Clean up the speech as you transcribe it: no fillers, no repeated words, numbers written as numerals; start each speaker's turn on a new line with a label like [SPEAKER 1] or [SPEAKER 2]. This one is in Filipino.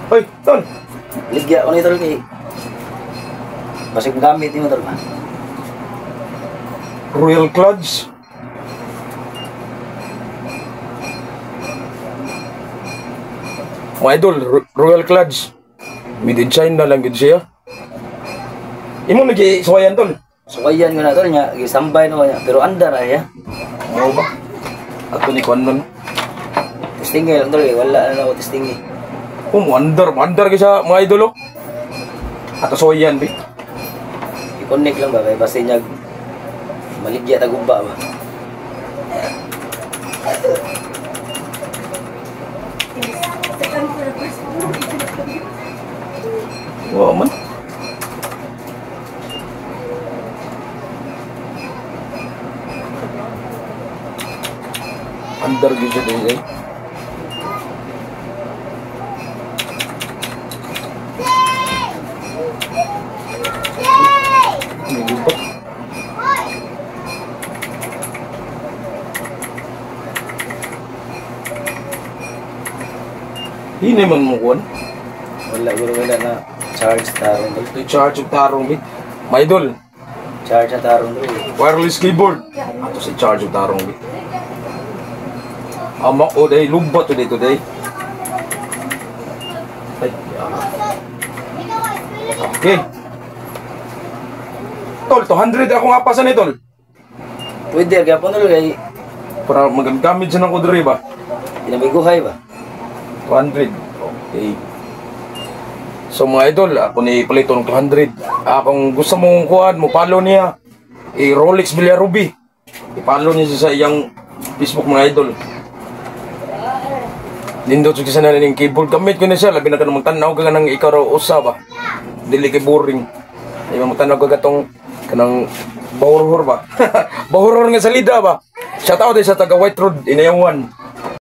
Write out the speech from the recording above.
[SPEAKER 1] Hoy, tol.
[SPEAKER 2] Ligya ko nito kay. Basig gamit ni motor ba?
[SPEAKER 1] Royal Clutch. Mga idol, Royal Clutch. Made in China lang gid siya. Imo lagi suwayan tol.
[SPEAKER 2] Suwayan ko na tol nya, gisambay no nya, pero andar ay ya.
[SPEAKER 1] Ano ba? Ako ni kuan nun.
[SPEAKER 2] Testing lang tol, wala na ako testing.
[SPEAKER 1] Mandar ka siya mga idol. Ato suwayan bi.
[SPEAKER 2] I-connect lang ba kay basta nya maligya ta gumba ba.
[SPEAKER 1] Wow man. Andar gitu deh. Ini man mo kuan.
[SPEAKER 2] Wala na charge tarong.
[SPEAKER 1] I-charge yung tarong bit. My idol.
[SPEAKER 2] Charge na tarong do.
[SPEAKER 1] Wireless keyboard. Ato si charge yung tarong bit. Amak o day lubat today. Ay, okay. Tol, 200 ako nga pasan eh, tol.
[SPEAKER 2] Pwede kaya po nalo kay
[SPEAKER 1] Para magagamit siya ng kudre ba?
[SPEAKER 2] pinamiguhay ba?
[SPEAKER 1] 200. Okay. So mga idol, ako ni palito ng 200. Kung gusto mong kuhan, mo follow niya. Rolex Villaruby. I-follow niya siya sa iyang Facebook mga idol. Nindot sa na rin yung keyboard. Gamit ko na siya. Labi na ka namang tanaw ka ng ikaw raw usa ba? Dili kay boring. Ay mamutanaw ka gatong kanang bahurhur ba? Bahurhur nga salida ba? Shout out sa taga White Road, Inayawan.